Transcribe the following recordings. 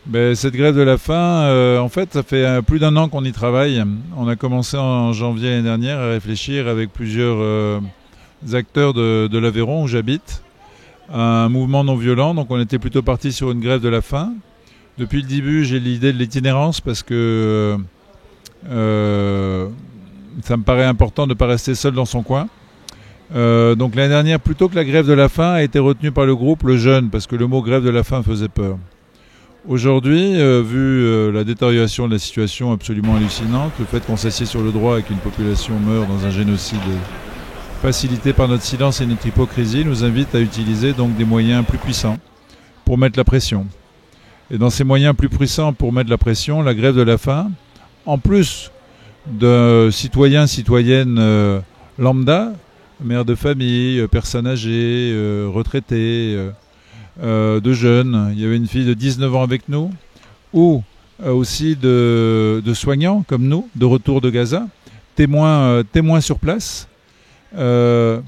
Ben, cette grève de la faim, en fait, ça fait plus d'un an qu'on y travaille. On a commencé en janvier l'année dernière à réfléchir avec plusieurs acteurs de l'Aveyron où j'habite à un mouvement non violent. Donc on était plutôt parti sur une grève de la faim. Depuis le début, j'ai l'idée de l'itinérance parce que ça me paraît important de ne pas rester seul dans son coin. Donc l'année dernière, plutôt que la grève de la faim, a été retenue par le groupe le jeûne parce que le mot grève de la faim faisait peur. Aujourd'hui, vu la détérioration de la situation absolument hallucinante, le fait qu'on s'assied sur le droit et qu'une population meurt dans un génocide facilité par notre silence et notre hypocrisie, nous invite à utiliser donc des moyens plus puissants pour mettre la pression. Et dans ces moyens plus puissants pour mettre la pression, la grève de la faim, en plus de citoyennes lambda, mères de famille, personnes âgées, retraités, de jeunes. Il y avait une fille de 19 ans avec nous, ou aussi de soignants comme nous, de retour de Gaza, témoins sur place. C'est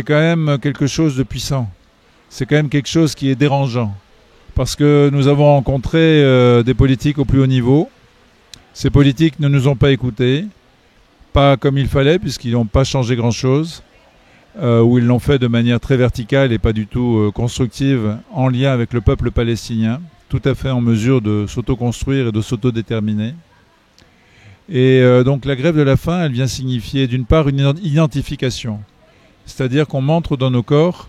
quand même quelque chose de puissant. C'est quand même quelque chose qui est dérangeant. Parce que nous avons rencontré des politiques au plus haut niveau. Ces politiques ne nous ont pas écoutés, pas comme il fallait, puisqu'ils n'ont pas changé grand-chose. Où ils l'ont fait de manière très verticale et pas du tout constructive en lien avec le peuple palestinien, tout à fait en mesure de s'autoconstruire et de s'autodéterminer. Et donc la grève de la faim, elle vient signifier d'une part une identification, c'est-à-dire qu'on montre dans nos corps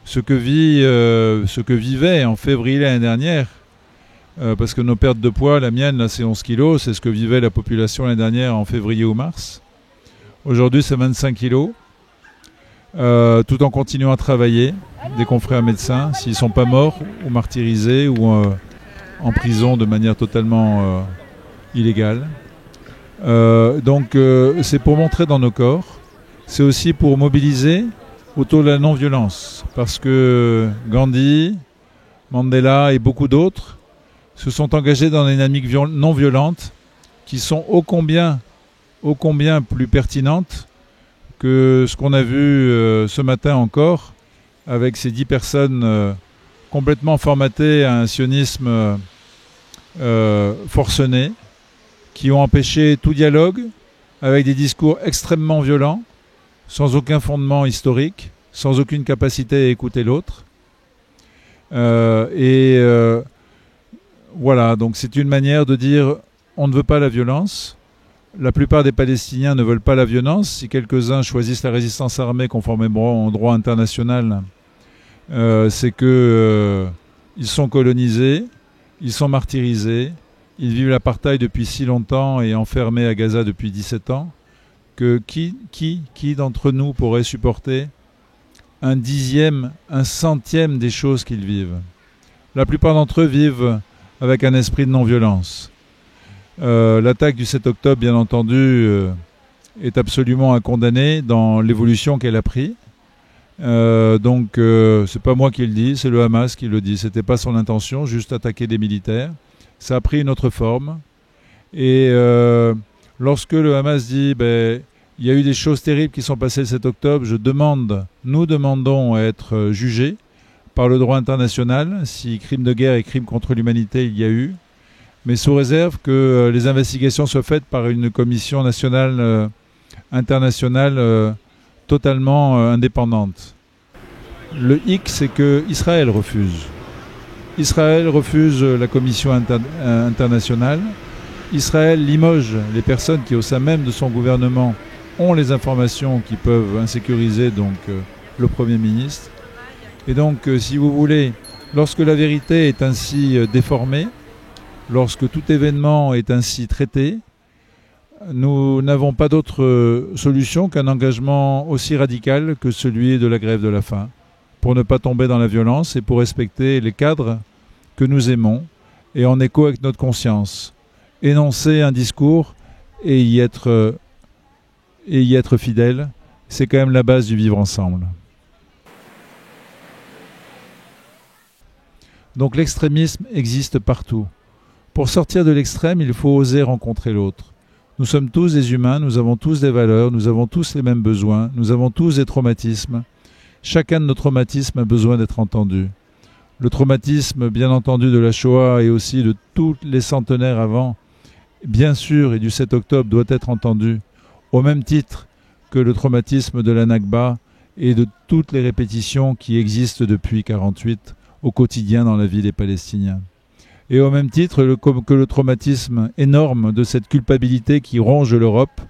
ce que vivait en février l'année dernière, parce que nos pertes de poids, la mienne là c'est 11 kilos, c'est ce que vivait la population l'année dernière en février ou mars. Aujourd'hui c'est 25 kilos. Tout en continuant à travailler, des confrères médecins, s'ils ne sont pas morts ou martyrisés ou en prison de manière totalement illégale. Donc c'est pour montrer dans nos corps, c'est aussi pour mobiliser autour de la non-violence, parce que Gandhi, Mandela et beaucoup d'autres se sont engagés dans des dynamiques non violentes qui sont ô combien plus pertinentes que ce qu'on a vu ce matin encore, avec ces 10 personnes complètement formatées à un sionisme forcené, qui ont empêché tout dialogue, avec des discours extrêmement violents, sans aucun fondement historique, sans aucune capacité à écouter l'autre. Voilà, donc c'est une manière de dire on ne veut pas la violence. La plupart des Palestiniens ne veulent pas la violence. Si quelques-uns choisissent la résistance armée conformément au droit international, c'est que ils sont colonisés, ils sont martyrisés, ils vivent l'apartheid depuis si longtemps et enfermés à Gaza depuis 17 ans, que qui d'entre nous pourrait supporter un dixième, un centième des choses qu'ils vivent? La plupart d'entre eux vivent avec un esprit de non-violence. L'attaque du 7 octobre, bien entendu, est absolument à condamner dans l'évolution qu'elle a pris. Donc, c'est pas moi qui le dis, c'est le Hamas qui le dit. C'était pas son intention, juste attaquer des militaires. Ça a pris une autre forme. Et lorsque le Hamas dit, il y a eu des choses terribles qui sont passées le 7 octobre, nous demandons à être jugés par le droit international, si crime de guerre et crime contre l'humanité il y a eu, mais sous réserve que les investigations soient faites par une commission nationale internationale totalement indépendante. Le hic, c'est que Israël refuse. Israël refuse la commission internationale. Israël limoge les personnes qui, au sein même de son gouvernement, ont les informations qui peuvent insécuriser donc le Premier ministre. Et donc, si vous voulez, lorsque la vérité est ainsi déformée, lorsque tout événement est ainsi traité, nous n'avons pas d'autre solution qu'un engagement aussi radical que celui de la grève de la faim, pour ne pas tomber dans la violence et pour respecter les cadres que nous aimons et en écho avec notre conscience. Énoncer un discours et y être fidèle, c'est quand même la base du vivre ensemble. Donc l'extrémisme existe partout. Pour sortir de l'extrême, il faut oser rencontrer l'autre. Nous sommes tous des humains, nous avons tous des valeurs, nous avons tous les mêmes besoins, nous avons tous des traumatismes. Chacun de nos traumatismes a besoin d'être entendu. Le traumatisme, bien entendu, de la Shoah et aussi de tous les centenaires avant, bien sûr, et du 7 octobre, doit être entendu au même titre que le traumatisme de la Nakba et de toutes les répétitions qui existent depuis 1948 au quotidien dans la vie des Palestiniens. Et au même titre que le traumatisme énorme de cette culpabilité qui ronge l'Europe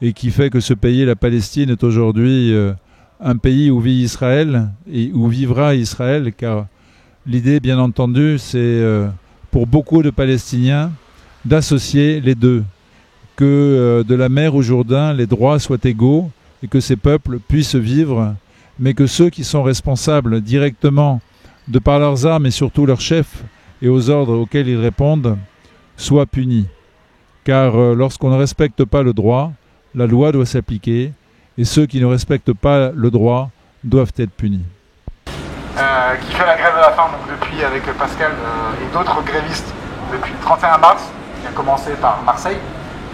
et qui fait que ce pays, la Palestine, est aujourd'hui un pays où vit Israël et où vivra Israël, car l'idée, bien entendu, c'est pour beaucoup de Palestiniens d'associer les deux, que de la mer au Jourdain, les droits soient égaux et que ces peuples puissent vivre, mais que ceux qui sont responsables directement de par leurs armes et surtout leurs chefs et aux ordres auxquels ils répondent soient punis. Car lorsqu'on ne respecte pas le droit, la loi doit s'appliquer et ceux qui ne respectent pas le droit doivent être punis. Qui fait la grève de la faim donc depuis avec Pascal et d'autres grévistes depuis le 31 mars, qui a commencé par Marseille.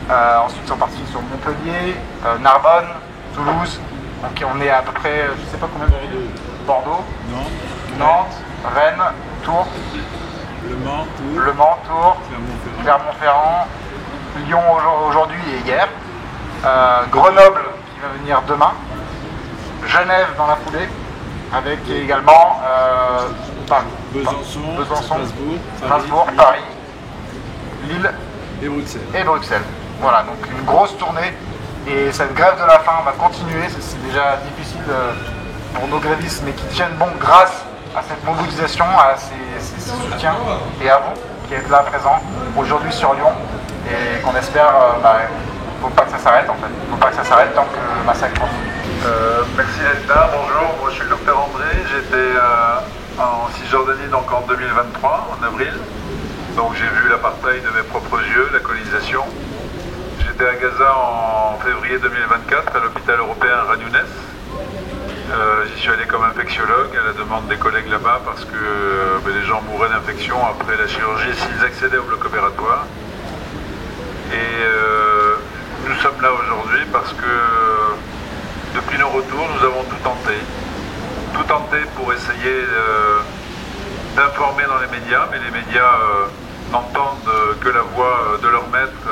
Ensuite ils sont partis sur Montpellier, Narbonne, Toulouse. Donc on est à peu près, je ne sais pas combien de Bordeaux, Nantes, Rennes, Tours, Le Mans, Tours, Clermont-Ferrand, Lyon aujourd'hui et hier, Grenoble qui va venir demain, Genève dans la foulée, avec également Besançon, Strasbourg, Paris, Lille et Bruxelles. Voilà, donc une grosse tournée. Et cette grève de la faim va continuer. C'est déjà difficile pour nos grévistes, mais qui tiennent bon grâce à cette mobilisation, à ces soutiens, et à vous qui êtes là présents aujourd'hui sur Lyon. Et qu'on espère, il ne faut pas que ça s'arrête en fait. Il ne faut pas que ça s'arrête tant que le massacre continue. Merci d'être là, bonjour, moi je suis le docteur André, j'étais en Cisjordanie donc en 2023, en avril, donc j'ai vu l'apartheid de mes propres yeux, la colonisation. J'étais à Gaza en février 2024 à l'hôpital européen Khan Younes. J'y suis allé comme infectiologue à la demande des collègues là-bas parce que les gens mouraient d'infection après la chirurgie s'ils accédaient au bloc opératoire. Et nous sommes là aujourd'hui parce que depuis nos retours, nous avons tout tenté. Tout tenté pour essayer d'informer dans les médias, mais les médias n'entendent que la voix de leur maître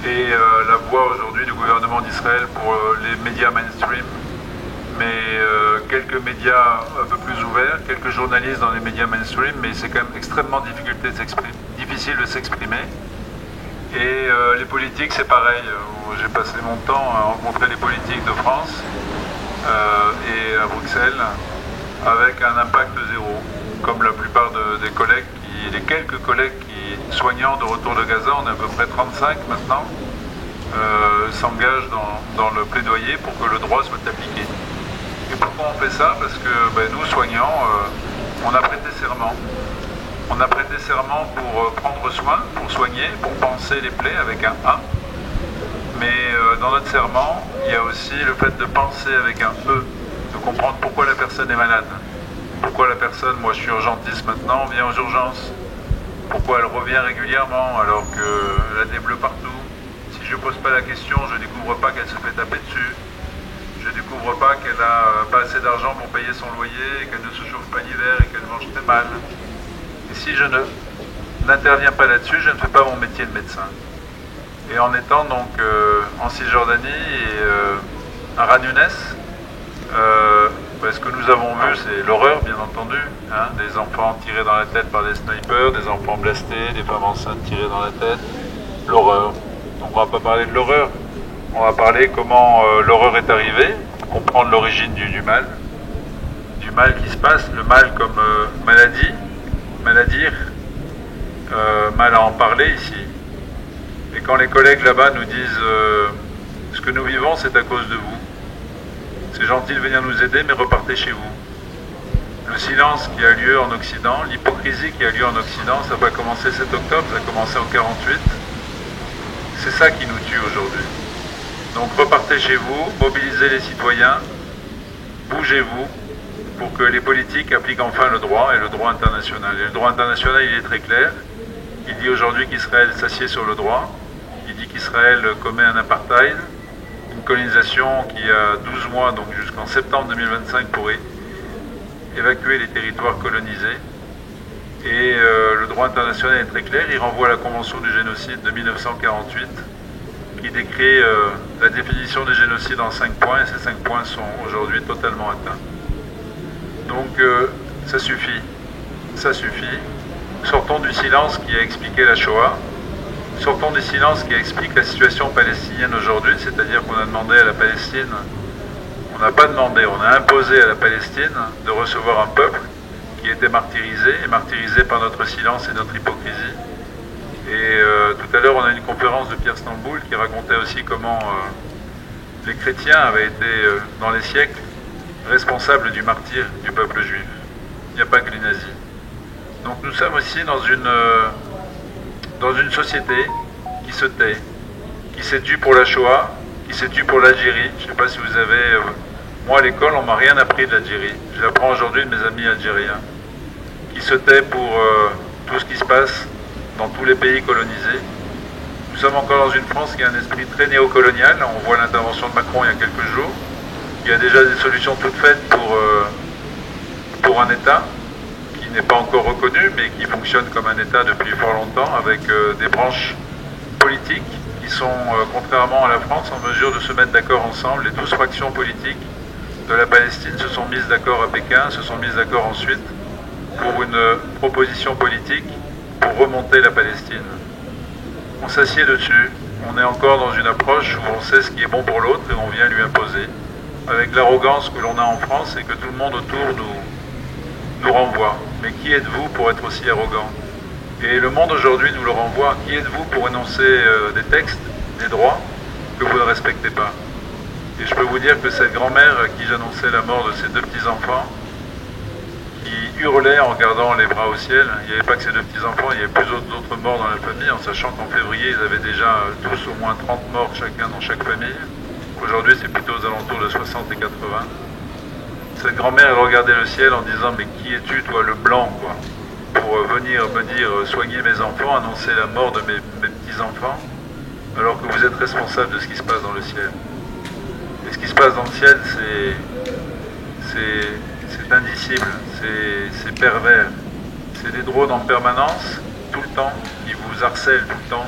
et la voix aujourd'hui du gouvernement d'Israël pour les médias mainstream. Mais quelques médias un peu plus ouverts, quelques journalistes dans les médias mainstream, mais c'est quand même extrêmement difficile de s'exprimer. Et les politiques, c'est pareil. J'ai passé mon temps à rencontrer les politiques de France et à Bruxelles avec un impact zéro, comme la plupart des collègues, les quelques collègues soignants de retour de Gaza, on est à peu près 35 maintenant, s'engagent dans le plaidoyer pour que le droit soit appliqué. Et pourquoi on fait ça? Parce que nous, soignants, on a prêté serment. On a prêté serment pour prendre soin, pour soigner, pour panser les plaies avec un A. Mais dans notre serment, il y a aussi le fait de penser avec un E, de comprendre pourquoi la personne est malade. Pourquoi la personne, moi je suis urgentiste maintenant, vient aux urgences. Pourquoi elle revient régulièrement alors qu'elle a des bleus partout. Si je ne pose pas la question, je ne découvre pas qu'elle se fait taper dessus. Je ne découvre pas qu'elle n'a pas assez d'argent pour payer son loyer, qu'elle ne se chauffe pas l'hiver et qu'elle mange très mal. Et si je n'interviens pas là-dessus, je ne fais pas mon métier de médecin. Et en étant donc en Cisjordanie et à Khan Younes, ce que nous avons vu, c'est l'horreur, bien entendu, hein, des enfants tirés dans la tête par des snipers, des enfants blastés, des femmes enceintes tirées dans la tête, l'horreur. Donc on ne va pas parler de l'horreur, on va parler comment l'horreur est arrivée, comprendre l'origine du mal qui se passe, le mal comme maladie, maladir, mal à en parler ici. Et quand les collègues là-bas nous disent ce que nous vivons, c'est à cause de vous. C'est gentil de venir nous aider, mais repartez chez vous. Le silence qui a lieu en Occident, l'hypocrisie qui a lieu en Occident, ça va commencer 7 octobre, ça a commencé en 48. C'est ça qui nous tue aujourd'hui. Donc repartez chez vous, mobilisez les citoyens, bougez-vous pour que les politiques appliquent enfin le droit et le droit international. Et le droit international, il est très clair. Il dit aujourd'hui qu'Israël s'assied sur le droit. Il dit qu'Israël commet un apartheid, une colonisation qui a 12 mois, donc jusqu'en septembre 2025, pour évacuer les territoires colonisés. Et le droit international est très clair, il renvoie à la Convention du génocide de 1948 qui décrit la définition du génocide en 5 points, et ces 5 points sont aujourd'hui totalement atteints. Donc ça suffit, ça suffit. Sortons du silence qui a expliqué la Shoah, sortons du silence qui explique la situation palestinienne aujourd'hui, c'est-à-dire qu'on a demandé à la Palestine, on n'a pas demandé, on a imposé à la Palestine de recevoir un peuple qui était martyrisé, et martyrisé par notre silence et notre hypocrisie. Et tout à l'heure, on a une conférence de Pierre Stamboul qui racontait aussi comment les chrétiens avaient été, dans les siècles, responsables du martyre du peuple juif. Il n'y a pas que les nazis. Donc nous sommes aussi dans une société qui se tait, qui s'est tue pour la Shoah, qui s'est tue pour l'Algérie. Je ne sais pas si vous avez... moi, à l'école, on ne m'a rien appris de l'Algérie. Je l'apprends aujourd'hui de mes amis algériens. Qui se tait pour tout ce qui se passe dans tous les pays colonisés. Nous sommes encore dans une France qui a un esprit très néocolonial. On voit l'intervention de Macron il y a quelques jours. Il y a déjà des solutions toutes faites pour un État qui n'est pas encore reconnu, mais qui fonctionne comme un État depuis fort longtemps, avec des branches politiques qui sont, contrairement à la France, en mesure de se mettre d'accord ensemble. Les 12 fractions politiques de la Palestine se sont mises d'accord à Pékin, se sont mises d'accord ensuite pour une proposition politique pour remonter la Palestine. On s'assied dessus, on est encore dans une approche où on sait ce qui est bon pour l'autre et on vient lui imposer, avec l'arrogance que l'on a en France et que tout le monde autour nous renvoie. Mais qui êtes-vous pour être aussi arrogant? Et le monde aujourd'hui nous le renvoie. Qui êtes-vous pour énoncer des textes, des droits que vous ne respectez pas? Et je peux vous dire que cette grand-mère à qui j'annonçais la mort de ses 2 petits-enfants, qui hurlait en regardant les bras au ciel, il n'y avait pas que ses 2 petits-enfants, il y avait plus d'autres morts dans la famille, en sachant qu'en février, ils avaient déjà tous au moins 30 morts chacun dans chaque famille. Aujourd'hui, c'est plutôt aux alentours de 60 et 80. Cette grand-mère, elle regardait le ciel en disant « Mais qui es-tu, toi, le blanc, quoi, pour venir me dire soigner mes enfants, annoncer la mort de mes petits-enfants, alors que vous êtes responsable de ce qui se passe dans le ciel. » Et ce qui se passe dans le ciel, c'est indicible, c'est pervers. C'est des drones en permanence, tout le temps, qui vous harcèlent tout le temps,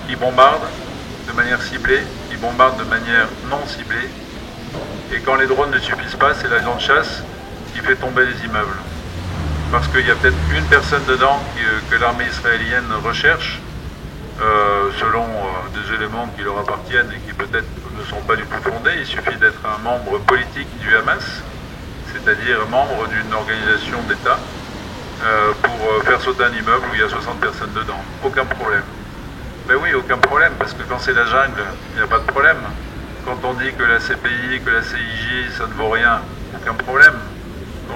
qui bombardent de manière ciblée, qui bombardent de manière non ciblée. Et quand les drones ne suffisent pas, c'est l'avion de chasse qui fait tomber les immeubles. Parce qu'il y a peut-être une personne dedans que l'armée israélienne recherche, selon des éléments qui leur appartiennent et qui peut-être ne sont pas du tout fondés. Il suffit d'être un membre politique du Hamas, c'est-à-dire membre d'une organisation d'État, pour faire sauter un immeuble où il y a 60 personnes dedans. Aucun problème. Ben oui, aucun problème, parce que quand c'est la jungle, il n'y a pas de problème. Quand on dit que la CPI, que la CIJ, ça ne vaut rien, aucun problème.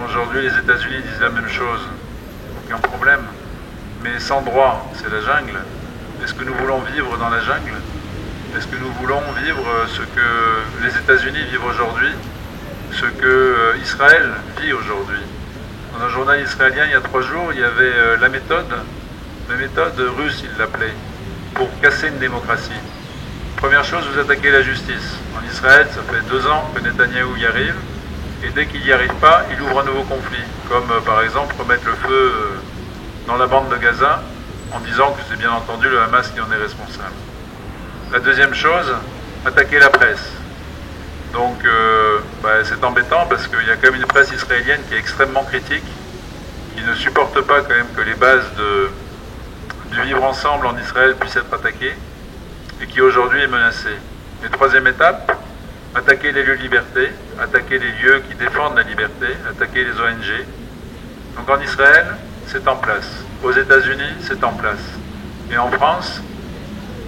Aujourd'hui, les États-Unis disent la même chose, aucun problème. Mais sans droit, c'est la jungle. Est-ce que nous voulons vivre dans la jungle? Est-ce que nous voulons vivre ce que les États-Unis vivent aujourd'hui, ce que Israël vit aujourd'hui? Dans un journal israélien, il y a 3 jours, il y avait la méthode russe, il l'appelait, pour casser une démocratie. Première chose, vous attaquez la justice. En Israël, ça fait 2 ans que Netanyahou y arrive, et dès qu'il n'y arrive pas, il ouvre un nouveau conflit, comme par exemple remettre le feu dans la bande de Gaza, en disant que c'est bien entendu le Hamas qui en est responsable. La deuxième chose, attaquer la presse. Donc c'est embêtant parce qu'il y a quand même une presse israélienne qui est extrêmement critique, qui ne supporte pas quand même que les bases du vivre ensemble en Israël puissent être attaquées, et qui aujourd'hui est menacée. Et troisième étape, attaquer les lieux de liberté, attaquer les lieux qui défendent la liberté, attaquer les ONG. Donc en Israël, c'est en place. Aux États-Unis, c'est en place. Et en France,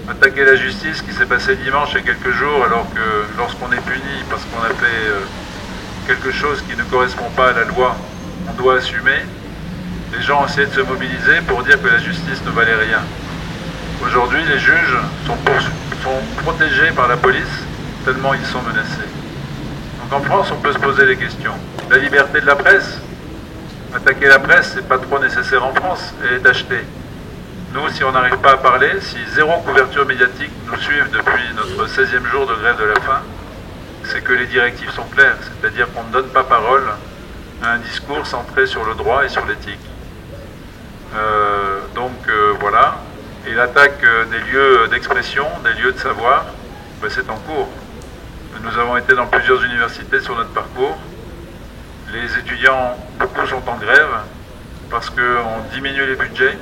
attaquer la justice qui s'est passée dimanche il y a quelques jours, alors que lorsqu'on est puni parce qu'on a fait quelque chose qui ne correspond pas à la loi, on doit assumer. Les gens ont essayé de se mobiliser pour dire que la justice ne valait rien. Aujourd'hui, les juges sont protégés par la police tellement ils sont menacés. Donc en France, on peut se poser des questions. La liberté de la presse, attaquer la presse, c'est pas trop nécessaire en France, elle est achetée. Nous, si on n'arrive pas à parler, si 0 couverture médiatique nous suivent depuis notre 16e jour de grève de la faim, c'est que les directives sont claires, c'est-à-dire qu'on ne donne pas parole à un discours centré sur le droit et sur l'éthique. Voilà. Et l'attaque des lieux d'expression, des lieux de savoir, ben, c'est en cours. Nous avons été dans plusieurs universités sur notre parcours. Les étudiants, beaucoup sont en grève parce qu'on diminue les budgets.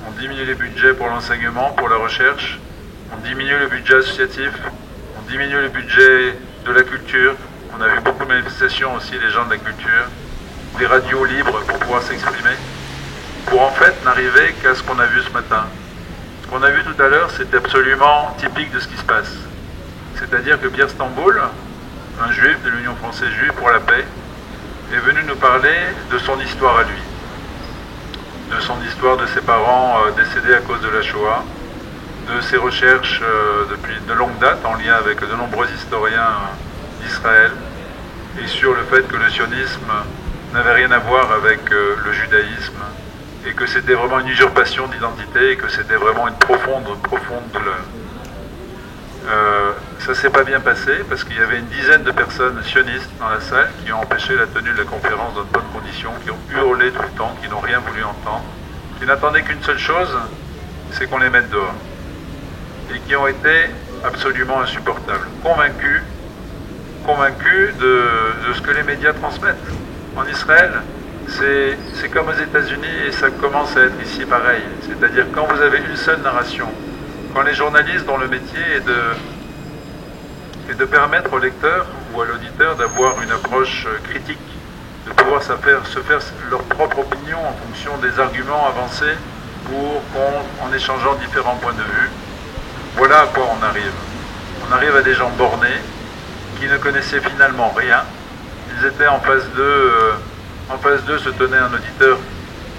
On diminue les budgets pour l'enseignement, pour la recherche. On diminue le budget associatif. On diminue le budget de la culture. On a vu beaucoup de manifestations aussi, des gens de la culture. Des radios libres pour pouvoir s'exprimer. Pour en fait n'arriver qu'à ce qu'on a vu ce matin. Ce qu'on a vu tout à l'heure, c'est absolument typique de ce qui se passe. C'est-à-dire que Pierre Stamboul, un juif de l'Union française juive pour la paix, est venu nous parler de son histoire à lui. De son histoire de ses parents décédés à cause de la Shoah, de ses recherches depuis de longue date en lien avec de nombreux historiens d'Israël, et sur le fait que le sionisme n'avait rien à voir avec le judaïsme, et que c'était vraiment une usurpation d'identité, et que c'était vraiment une profonde douleur. Ça s'est pas bien passé, parce qu'il y avait une dizaine de personnes sionistes dans la salle qui ont empêché la tenue de la conférence dans de bonnes conditions, qui ont hurlé tout le temps, qui n'ont rien voulu entendre, qui n'attendaient qu'une seule chose, c'est qu'on les mette dehors. Et qui ont été absolument insupportables, convaincus de ce que les médias transmettent. En Israël, c'est comme aux États-Unis et ça commence à être ici pareil. C'est-à-dire quand vous avez une seule narration, quand les journalistes dont le métier est de permettre au lecteur ou à l'auditeur d'avoir une approche critique, de pouvoir se faire leur propre opinion en fonction des arguments avancés en échangeant différents points de vue, voilà à quoi on arrive. On arrive à des gens bornés qui ne connaissaient finalement rien. Ils étaient en face d'eux se tenait un auditeur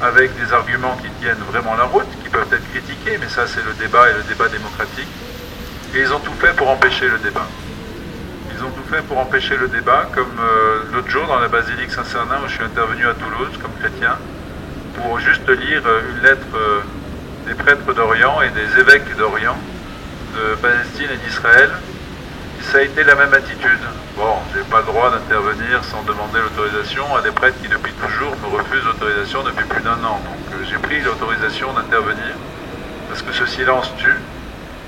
avec des arguments qui tiennent vraiment la route, qui peuvent être critiqués, mais ça c'est le débat et le débat démocratique. Et ils ont tout fait pour empêcher le débat. Ils ont tout fait pour empêcher le débat, comme l'autre jour dans la basilique Saint-Cernin où je suis intervenu à Toulouse comme chrétien, pour juste lire une lettre des prêtres d'Orient et des évêques d'Orient, de Palestine et d'Israël. Ça a été la même attitude. Bon, j'ai pas le droit d'intervenir sans demander l'autorisation à des prêtres qui depuis toujours me refusent l'autorisation depuis plus d'1 an. Donc j'ai pris l'autorisation d'intervenir parce que ce silence tue.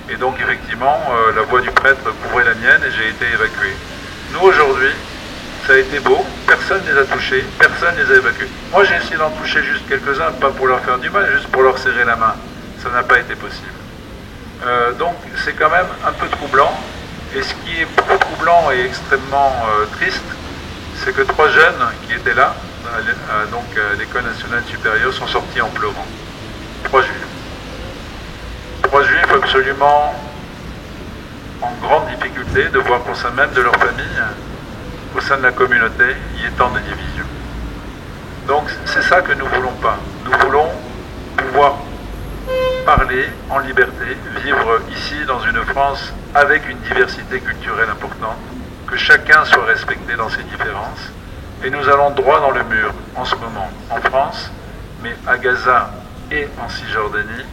Et donc effectivement, la voix du prêtre couvrait la mienne et j'ai été évacué. Nous aujourd'hui, ça a été beau, personne ne les a touchés, personne ne les a évacués. Moi j'ai essayé d'en toucher juste quelques-uns, pas pour leur faire du mal, juste pour leur serrer la main. Ça n'a pas été possible. Donc c'est quand même un peu troublant. Et ce qui est beaucoup troublant et extrêmement triste, c'est que 3 jeunes qui étaient là, à l'École nationale supérieure, sont sortis en pleurant. 3 juifs. 3 juifs absolument en grande difficulté de voir qu'au sein même de leur famille, au sein de la communauté, il y ait tant de divisions. Donc c'est ça que nous ne voulons pas. Nous voulons pouvoir parler en liberté, vivre ici dans une France avec une diversité culturelle importante, que chacun soit respecté dans ses différences. Et nous allons droit dans le mur en ce moment, en France, mais à Gaza et en Cisjordanie.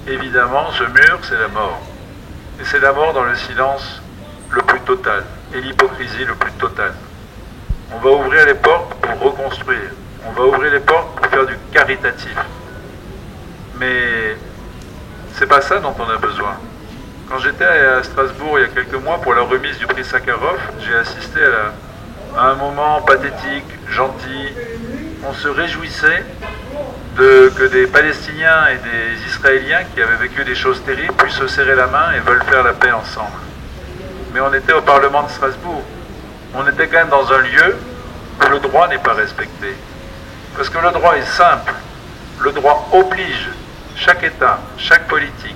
Évidemment, ce mur, c'est la mort. Et c'est la mort dans le silence le plus total et l'hypocrisie le plus totale. On va ouvrir les portes pour reconstruire. On va ouvrir les portes pour faire du caritatif. Mais c'est pas ça dont on a besoin. Quand j'étais à Strasbourg il y a quelques mois pour la remise du prix Sakharov, j'ai assisté à un moment pathétique, gentil. On se réjouissait que des Palestiniens et des Israéliens qui avaient vécu des choses terribles puissent se serrer la main et veulent faire la paix ensemble. Mais on était au Parlement de Strasbourg. On était quand même dans un lieu où le droit n'est pas respecté. Parce que le droit est simple. Le droit oblige chaque État, chaque politique,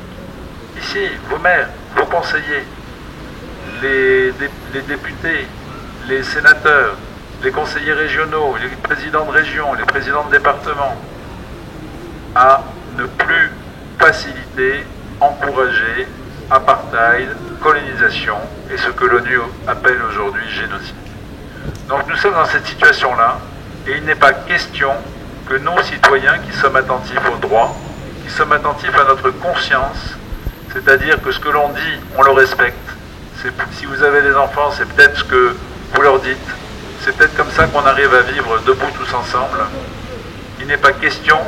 ici, vos maires, vos conseillers, les députés, les sénateurs, les conseillers régionaux, les présidents de région, les présidents de département, à ne plus faciliter, encourager apartheid, colonisation et ce que l'ONU appelle aujourd'hui génocide. Donc nous sommes dans cette situation-là et il n'est pas question que nous, citoyens qui sommes attentifs au droit, qui sommes attentifs à notre conscience, c'est-à-dire que ce que l'on dit, on le respecte, Si vous avez des enfants, c'est peut-être ce que vous leur dites. C'est peut-être comme ça qu'on arrive à vivre debout tous ensemble. Il n'est pas question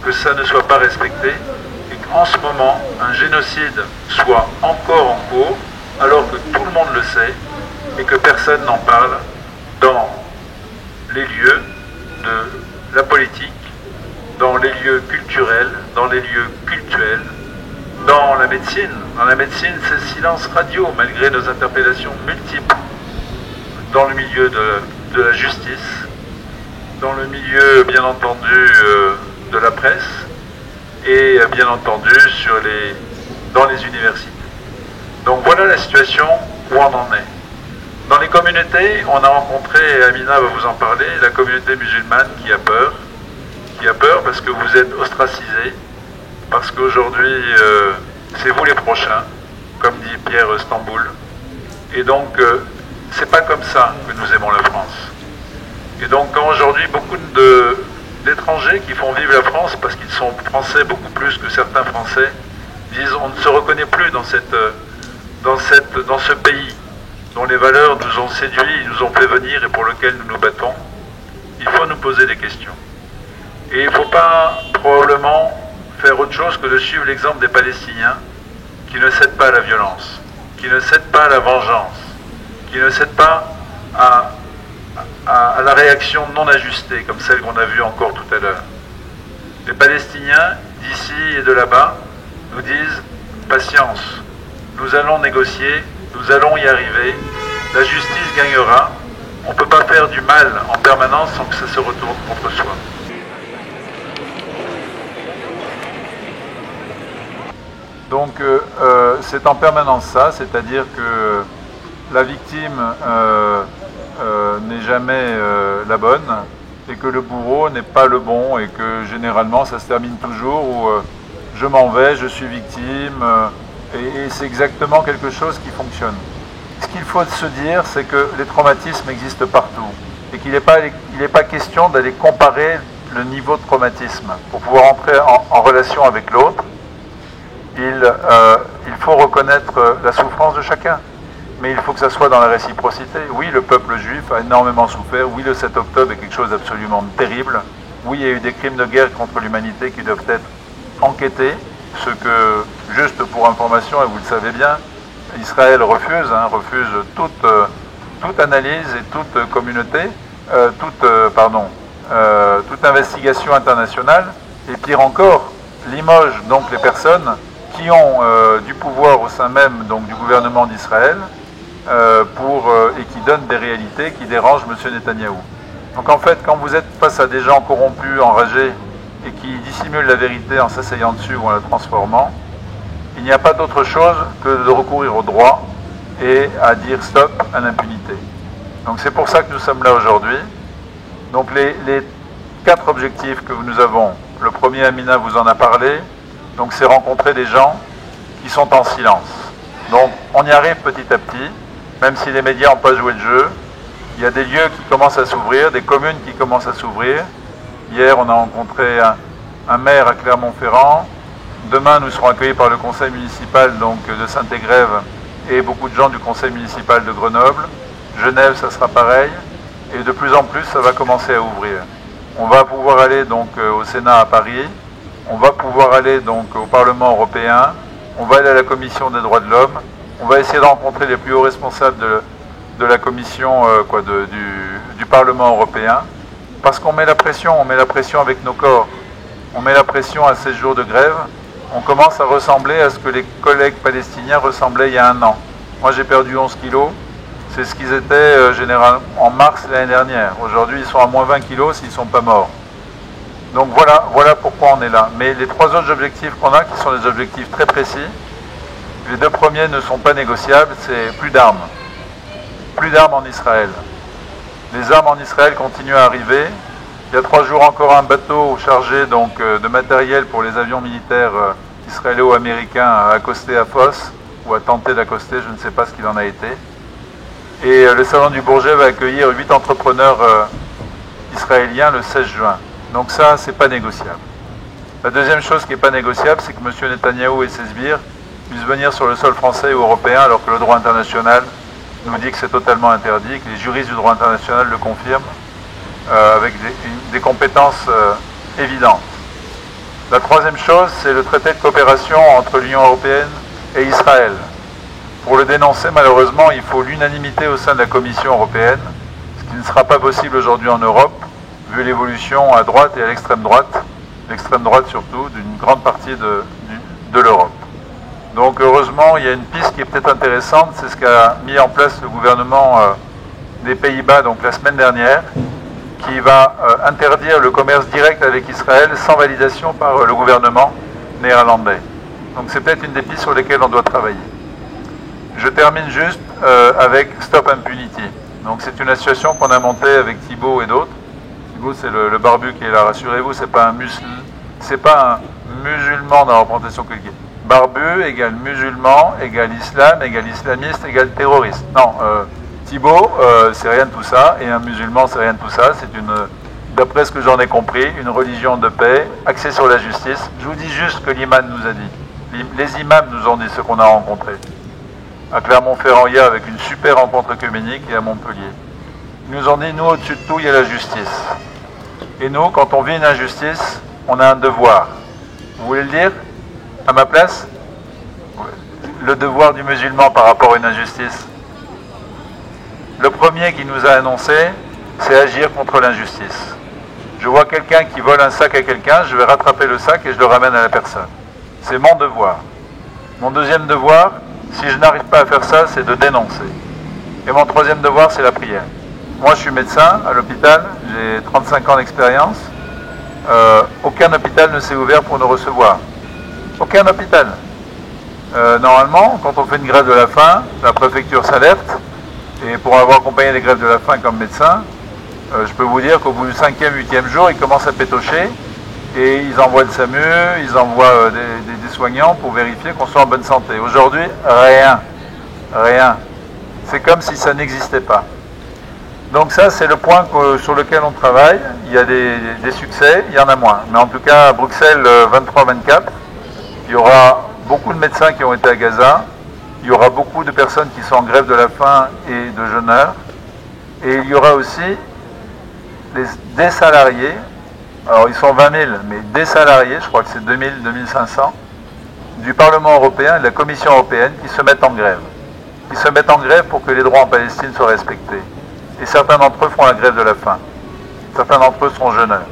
que ça ne soit pas respecté et qu'en ce moment, un génocide soit encore en cours, alors que tout le monde le sait et que personne n'en parle dans les lieux de la politique, dans les lieux culturels, dans les lieux cultuels, dans la médecine. Dans la médecine, c'est silence radio, malgré nos interpellations multiples. Dans le milieu de la justice, dans le milieu, bien entendu, de la presse, et bien entendu dans les universités. Donc voilà la situation où on en est. Dans les communautés, on a rencontré, et Amina va vous en parler, la communauté musulmane qui a peur parce que vous êtes ostracisés, parce qu'aujourd'hui, c'est vous les prochains, comme dit Pierre Stamboul. Et donc, c'est pas comme ça que nous aimons la France. Et donc, quand aujourd'hui, beaucoup d'étrangers qui font vivre la France, parce qu'ils sont français beaucoup plus que certains Français, disent on ne se reconnaît plus dans ce pays dont les valeurs nous ont séduits, nous ont fait venir et pour lequel nous nous battons. Il faut nous poser des questions. Et il ne faut pas probablement faire autre chose que de suivre l'exemple des Palestiniens qui ne cèdent pas à la violence, qui ne cèdent pas à la vengeance, qui ne cèdent pas à la réaction non ajustée, comme celle qu'on a vue encore tout à l'heure. Les Palestiniens, d'ici et de là-bas, nous disent « Patience, nous allons négocier, nous allons y arriver, la justice gagnera, on ne peut pas faire du mal en permanence sans que ça se retourne contre soi. » Donc c'est en permanence ça, c'est-à-dire que la victime n'est jamais la bonne et que le bourreau n'est pas le bon et que généralement ça se termine toujours où je m'en vais, je suis victime et c'est exactement quelque chose qui fonctionne. Ce qu'il faut se dire, c'est que les traumatismes existent partout et qu'il n'est pas question d'aller comparer le niveau de traumatisme pour pouvoir entrer en relation avec l'autre. Il faut reconnaître la souffrance de chacun, mais il faut que ça soit dans la réciprocité. Oui, le peuple juif a énormément souffert, oui, le 7 octobre est quelque chose d'absolument terrible, oui, il y a eu des crimes de guerre contre l'humanité qui doivent être enquêtés, ce que, juste pour information, et vous le savez bien, Israël refuse toute analyse et toute communauté, toute investigation internationale, et pire encore, limoge donc les personnes qui ont du pouvoir au sein même donc, du gouvernement d'Israël et qui donnent des réalités qui dérangent M. Netanyahou. Donc en fait, quand vous êtes face à des gens corrompus, enragés, et qui dissimulent la vérité en s'asseyant dessus ou en la transformant, il n'y a pas d'autre chose que de recourir au droit et à dire stop à l'impunité. Donc c'est pour ça que nous sommes là aujourd'hui. Donc les 4 objectifs que nous avons, le premier, Amina vous en a parlé, donc c'est rencontrer des gens qui sont en silence. Donc on y arrive petit à petit, même si les médias n'ont pas joué le jeu. Il y a des lieux qui commencent à s'ouvrir, des communes qui commencent à s'ouvrir. Hier on a rencontré un maire à Clermont-Ferrand. Demain nous serons accueillis par le conseil municipal donc, de Saint-Égrève et beaucoup de gens du conseil municipal de Grenoble. Genève ça sera pareil. Et de plus en plus ça va commencer à ouvrir. On va pouvoir aller donc au Sénat à Paris. On va pouvoir aller donc au Parlement européen, on va aller à la Commission des droits de l'homme, on va essayer de rencontrer les plus hauts responsables de la Commission du Parlement européen, parce qu'on met la pression avec nos corps, on met la pression à ces jours de grève, on commence à ressembler à ce que les collègues palestiniens ressemblaient il y a un an. Moi j'ai perdu 11 kilos, c'est ce qu'ils étaient généralement en mars l'année dernière. Aujourd'hui ils sont à moins 20 kilos s'ils ne sont pas morts. Donc voilà pourquoi on est là. Mais les 3 autres objectifs qu'on a, qui sont des objectifs très précis, les 2 premiers ne sont pas négociables, c'est plus d'armes. Plus d'armes en Israël. Les armes en Israël continuent à arriver. Il y a 3 jours encore un bateau chargé donc, de matériel pour les avions militaires israélo-américains a accosté à Fos, ou a tenté d'accoster, je ne sais pas ce qu'il en a été. Et le Salon du Bourget va accueillir 8 entrepreneurs israéliens le 16 juin. Donc ça, c'est pas négociable. La deuxième chose qui n'est pas négociable, c'est que M. Netanyahou et ses sbires puissent venir sur le sol français ou européen alors que le droit international nous dit que c'est totalement interdit, que les juristes du droit international le confirment avec des compétences évidentes. La troisième chose, c'est le traité de coopération entre l'Union européenne et Israël. Pour le dénoncer, malheureusement, il faut l'unanimité au sein de la Commission européenne, ce qui ne sera pas possible aujourd'hui en Europe, vu l'évolution à droite et à l'extrême droite surtout, d'une grande partie de l'Europe. Donc heureusement, il y a une piste qui est peut-être intéressante, c'est ce qu'a mis en place le gouvernement des Pays-Bas donc la semaine dernière, qui va interdire le commerce direct avec Israël sans validation par le gouvernement néerlandais. Donc c'est peut-être une des pistes sur lesquelles on doit travailler. Je termine juste avec Stop Impunity. Donc c'est une association qu'on a montée avec Thibaut et d'autres. Thibaut, c'est le barbu qui est là, rassurez-vous, c'est pas un musulman dans la représentation culturelle. Barbu égale musulman, égale islam, égale islamiste, égale terroriste. Non, Thibaut, c'est rien de tout ça, et un musulman, c'est rien de tout ça. C'est d'après ce que j'en ai compris, une religion de paix, axée sur la justice. Je vous dis juste ce que l'imam nous a dit. Les imams nous ont dit ce qu'on a rencontré. À Clermont-Ferrand hier, avec une super rencontre œcuménique, et à Montpellier. Ils nous ont dit, nous, au-dessus de tout, il y a la justice. Et nous, quand on vit une injustice, on a un devoir. Vous voulez le dire à ma place? Le devoir du musulman par rapport à une injustice. Le premier qui nous a annoncé, c'est agir contre l'injustice. Je vois quelqu'un qui vole un sac à quelqu'un, je vais rattraper le sac et je le ramène à la personne. C'est mon devoir. Mon deuxième devoir, si je n'arrive pas à faire ça, c'est de dénoncer. Et mon troisième devoir, c'est la prière. Moi, je suis médecin à l'hôpital, j'ai 35 ans d'expérience. Aucun hôpital ne s'est ouvert pour nous recevoir. Aucun hôpital. Normalement, quand on fait une grève de la faim, la préfecture s'alerte. Et pour avoir accompagné les grèves de la faim comme médecin, je peux vous dire qu'au bout du 5e, 8e jour, ils commencent à pétocher. Et ils envoient le SAMU, ils envoient des soignants pour vérifier qu'on soit en bonne santé. Aujourd'hui, rien. Rien. C'est comme si ça n'existait pas. Donc ça, c'est le point sur lequel on travaille. Il y a des succès, il y en a moins. Mais en tout cas, à Bruxelles, 23-24, il y aura beaucoup de médecins qui ont été à Gaza. Il y aura beaucoup de personnes qui sont en grève de la faim et de jeûneurs. Et il y aura aussi des salariés. Alors ils sont 20 000, mais des salariés, je crois que c'est 2000, 2500, du Parlement européen et de la Commission européenne qui se mettent en grève. Ils se mettent en grève pour que les droits en Palestine soient respectés. Et certains d'entre eux font la grève de la faim. Certains d'entre eux sont jeûneurs.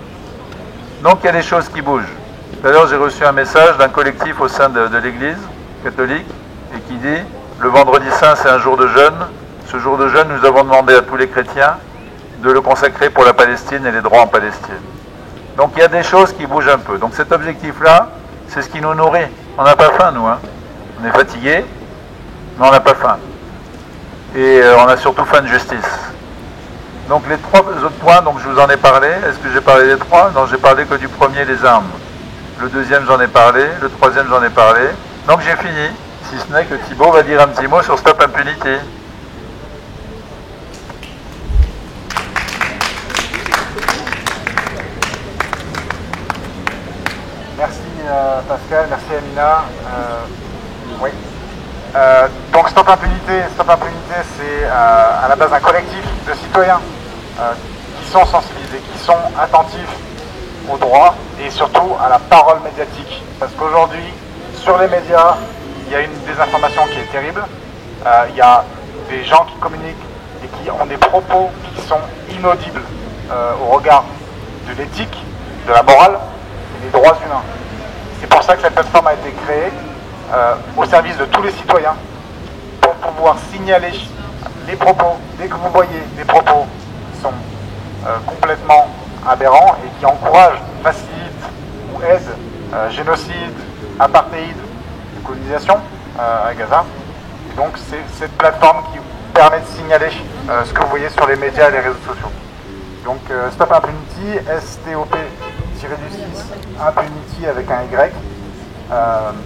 Donc il y a des choses qui bougent. D'ailleurs, j'ai reçu un message d'un collectif au sein de l'Église catholique et qui dit « Le vendredi saint, c'est un jour de jeûne. Ce jour de jeûne, nous avons demandé à tous les chrétiens de le consacrer pour la Palestine et les droits en Palestine. » Donc il y a des choses qui bougent un peu. Donc cet objectif-là, c'est ce qui nous nourrit. On n'a pas faim, nous. Hein. On est fatigué, mais on n'a pas faim. Et on a surtout faim de justice. Donc les trois autres points, donc je vous en ai parlé. Est-ce que j'ai parlé des trois? Non, j'ai parlé que du premier, les armes. Le deuxième, j'en ai parlé. Le troisième, j'en ai parlé. Donc j'ai fini. Si ce n'est que Thibaut va dire un petit mot sur Stop Impunity. Merci Pascal, merci Amina. Oui. Donc Stop Impunité, c'est à la base un collectif de citoyens qui sont sensibilisés, qui sont attentifs aux droits et surtout à la parole médiatique. Parce qu'aujourd'hui, sur les médias, il y a une désinformation qui est terrible. Il y a des gens qui communiquent et qui ont des propos qui sont inaudibles au regard de l'éthique, de la morale et des droits humains. C'est pour ça que cette plateforme a été créée au service de tous les citoyens pour pouvoir signaler les propos. Dès que vous voyez des propos qui sont complètement aberrants et qui encouragent, facilitent ou aident génocide, apartheid, colonisation à Gaza. Et donc c'est cette plateforme qui permet de signaler ce que vous voyez sur les médias et les réseaux sociaux. Donc Stop Impunity, STOP-6, Impunity avec un Y,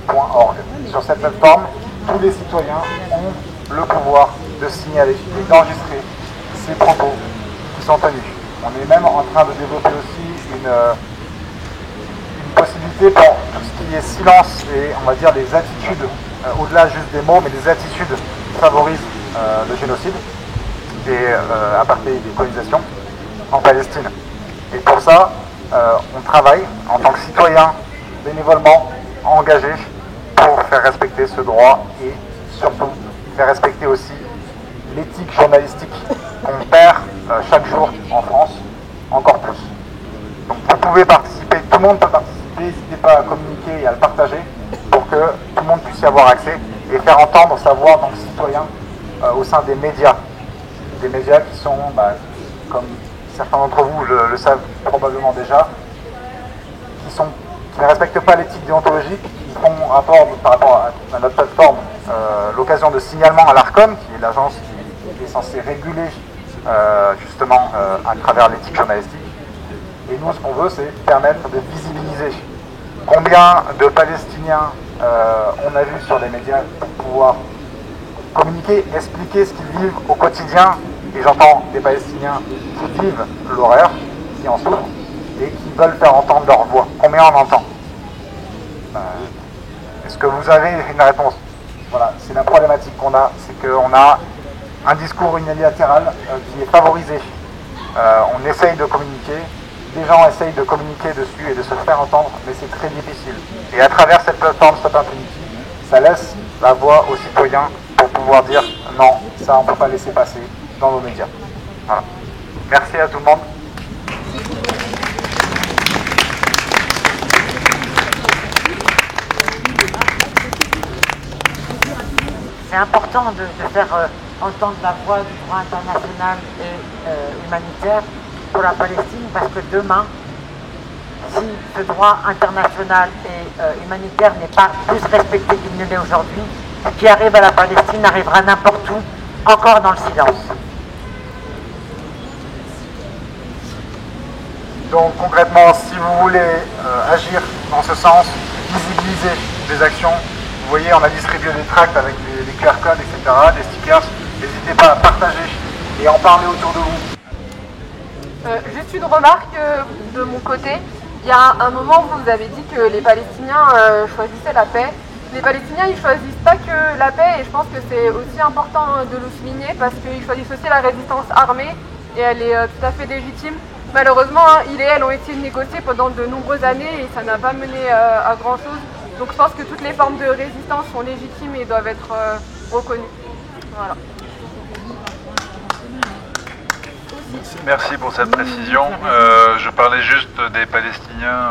.org. Sur cette plateforme, tous les citoyens ont le pouvoir de signaler et d'enregistrer ces propos qui sont tenus. On est même en train de développer aussi une possibilité pour tout ce qui est silence et on va dire les attitudes au-delà juste des mots, mais des attitudes qui favorisent le génocide et apartheid des colonisations en Palestine. Et pour ça, on travaille en tant que citoyens bénévolement engagés pour faire respecter ce droit et surtout faire respecter aussi l'éthique journalistique qu'on perd chaque jour en France, encore plus. Donc vous pouvez participer, tout le monde peut participer, n'hésitez pas à communiquer et à le partager pour que tout le monde puisse y avoir accès et faire entendre sa voix en tant que citoyen au sein des médias qui sont, comme certains d'entre vous le savent probablement déjà, qui ne respectent pas l'éthique déontologique, qui font rapport par rapport à notre plateforme l'occasion de signalement à l'ARCOM, qui est l'agence qui est censée réguler justement à travers l'éthique journalistique. Et nous, ce qu'on veut, c'est permettre de visibiliser combien de Palestiniens on a vu sur les médias pour pouvoir communiquer, expliquer ce qu'ils vivent au quotidien. Et j'entends des Palestiniens qui vivent l'horreur, qui en souffrent, et qui veulent faire entendre leur voix. Combien on entend? Est-ce que vous avez une réponse? Voilà, c'est la problématique qu'on a, c'est qu'on a un discours unilatéral qui est favorisé. On essaye de communiquer, des gens essayent de communiquer dessus et de se faire entendre, mais c'est très difficile. Et à travers cette plateforme Stop Impunity, ça laisse la voix aux citoyens pour pouvoir dire non, ça on ne peut pas laisser passer dans nos médias. Voilà. Merci à tout le monde. C'est important de faire entendre la voix du droit international et humanitaire pour la Palestine, parce que demain, si ce droit international et humanitaire n'est pas plus respecté qu'il ne l'est aujourd'hui, ce qui arrive à la Palestine arrivera n'importe où, encore dans le silence. Donc concrètement, si vous voulez agir dans ce sens, visibiliser des actions, vous voyez, on a distribué des tracts avec des QR codes, etc., des stickers. N'hésitez pas à partager et en parler autour de vous. Juste une remarque de mon côté. Il y a un moment où vous avez dit que les Palestiniens choisissaient la paix. Les Palestiniens, ils choisissent pas que la paix, et je pense que c'est aussi important de le souligner, parce qu'ils choisissent aussi la résistance armée, et elle est tout à fait légitime. Malheureusement, ils et elles ont essayé de négocier pendant de nombreuses années et ça n'a pas mené à grand chose. Donc je pense que toutes les formes de résistance sont légitimes et doivent être reconnues. Voilà. Merci pour cette précision. Je parlais juste des Palestiniens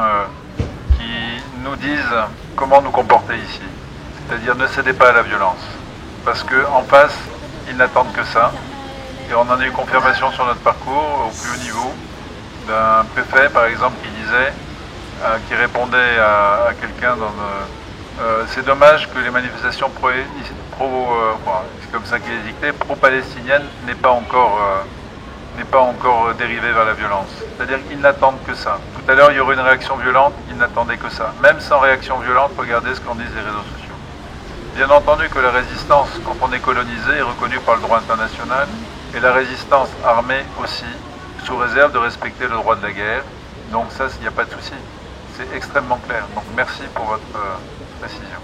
qui nous disent comment nous comporter ici. C'est-à-dire ne cédez pas à la violence. Parce qu'en face, ils n'attendent que ça. Et on en a eu confirmation sur notre parcours au plus haut niveau d'un préfet, par exemple, qui disait, qui répondait à quelqu'un dans c'est dommage que les manifestations c'est comme ça qu'il est dicté, pro-palestiniennes n'aient pas encore dérivé vers la violence. C'est-à-dire qu'ils n'attendent que ça. Tout à l'heure, il y aurait une réaction violente, ils n'attendaient que ça. Même sans réaction violente, regardez ce qu'en disent les réseaux sociaux. Bien entendu que la résistance, quand on est colonisé, est reconnue par le droit international, et la résistance armée aussi, sous réserve de respecter le droit de la guerre. Donc ça, il n'y a pas de souci. C'est extrêmement clair. Donc merci pour votre précision.